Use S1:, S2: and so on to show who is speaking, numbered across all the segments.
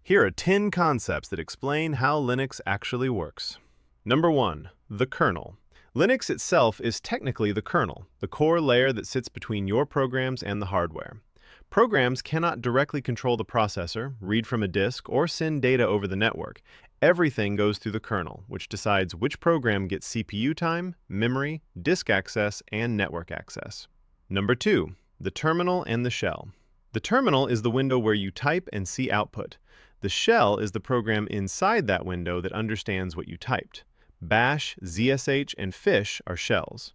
S1: Here are 10 concepts that explain how Linux actually works. Number 1. The kernel. Linux itself is technically the kernel, the core layer that sits between your programs and the hardware. Programs cannot directly control the processor, read from a disk, or send data over the network. Everything goes through the kernel, which decides which program gets CPU time, memory, disk access, and network access. Number 2. The terminal and the shell. The terminal is the window where you type and see output. The shell is the program inside that window that understands what you typed. Bash, ZSH, and fish are shells.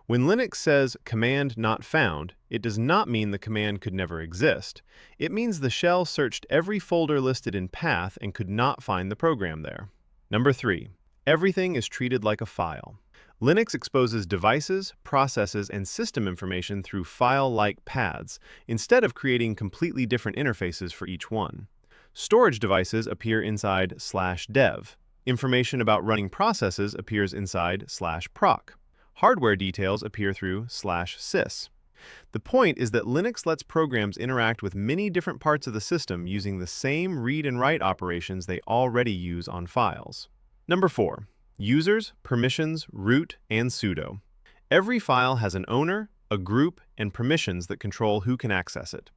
S1: When Linux says command not found, it does not mean the command could never exist. It means the shell searched every folder listed in path and could not find the program there. Number 3. Everything is treated like a file. Linux exposes devices, processes, and system information through file-like paths, instead of creating completely different interfaces for each one. Storage devices appear inside /dev. Information about running processes appears inside /proc. Hardware details appear through /sys. The point is that Linux lets programs interact with many different parts of the system using the same read and write operations they already use on files. Number 4. Users, permissions, root, and sudo. Every file has an owner, a group, and permissions that control who can access it.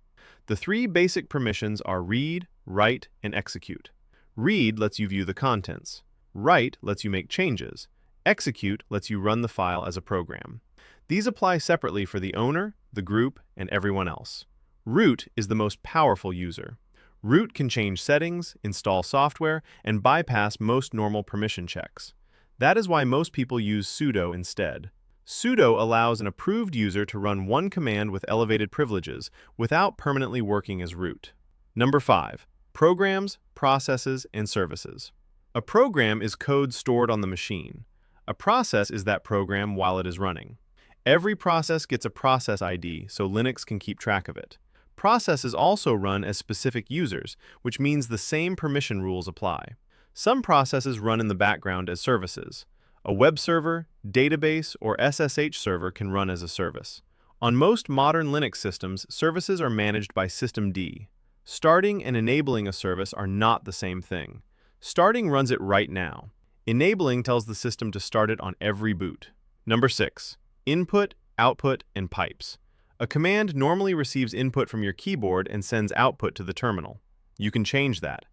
S1: The 3 basic permissions are read, write, and execute. Read lets you view the contents. Write lets you make changes. Execute lets you run the file as a program. These apply separately for the owner, the group, and everyone else. Root is the most powerful user. Root can change settings, install software, and bypass most normal permission checks. That is why most people use sudo instead. Sudo allows an approved user to run one command with elevated privileges without permanently working as root. Number 5. Programs, processes, and services. A program is code stored on the machine. A process is that program while it is running. Every process gets a process ID, so Linux can keep track of it. Processes also run as specific users, which means the same permission rules apply. Some processes run in the background as services. A web server, database, or SSH server can run as a service. On most modern Linux systems, services are managed by systemd. Starting and enabling a service are not the same thing. Starting runs it right now. Enabling tells the system to start it on every boot. Number 6. Input, output, and pipes. A command normally receives input from your keyboard and sends output to the terminal. You can change that.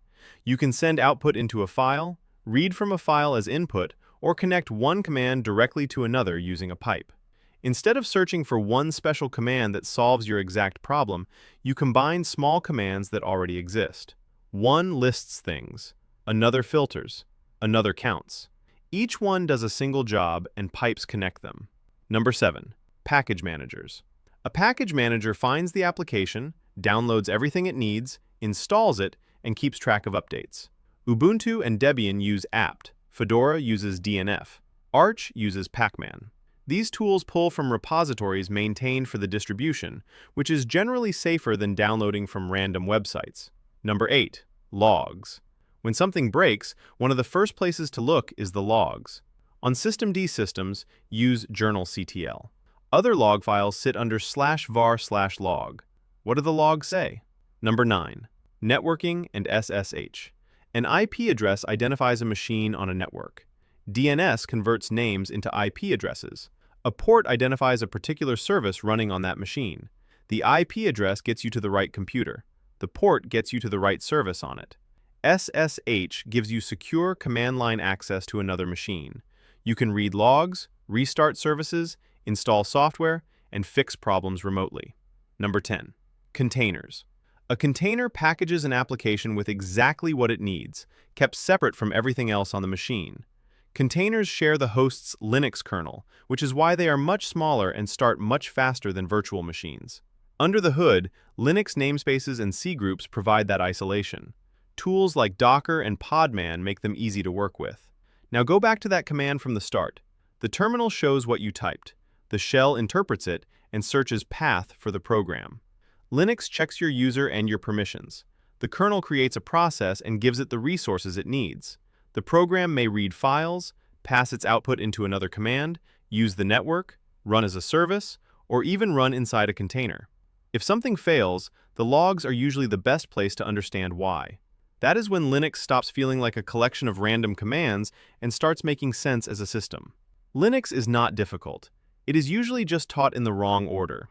S1: You can send output into a file, read from a file as input, or connect one command directly to another using a pipe. Instead of searching for one special command that solves your exact problem, you combine small commands that already exist. One lists things, another filters, another counts. Each one does a single job and pipes connect them. Number 7. Package managers. A package manager finds the application, downloads everything it needs, installs it, and keeps track of updates. Ubuntu and Debian use apt. Fedora uses DNF. Arch uses Pacman. These tools pull from repositories maintained for the distribution, which is generally safer than downloading from random websites. Number 8. Logs. When something breaks, one of the first places to look is the logs. On systemd systems, use journalctl. Other log files sit under /var/log. What do the logs say? Number 9. Networking and SSH. An IP address identifies a machine on a network. DNS converts names into IP addresses. A port identifies a particular service running on that machine. The IP address gets you to the right computer. The port gets you to the right service on it. SSH gives you secure command line access to another machine. You can read logs, restart services, install software, and fix problems remotely. Number 10. Containers. A container packages an application with exactly what it needs, kept separate from everything else on the machine. Containers share the host's Linux kernel, which is why they are much smaller and start much faster than virtual machines. Under the hood, Linux namespaces and cgroups provide that isolation. Tools like Docker and Podman make them easy to work with. Now go back to that command from the start. The terminal shows what you typed. The shell interprets it and searches path for the program. Linux checks your user and your permissions. The kernel creates a process and gives it the resources it needs. The program may read files, pass its output into another command, use the network, run as a service, or even run inside a container. If something fails, the logs are usually the best place to understand why. That is when Linux stops feeling like a collection of random commands and starts making sense as a system. Linux is not difficult. It is usually just taught in the wrong order.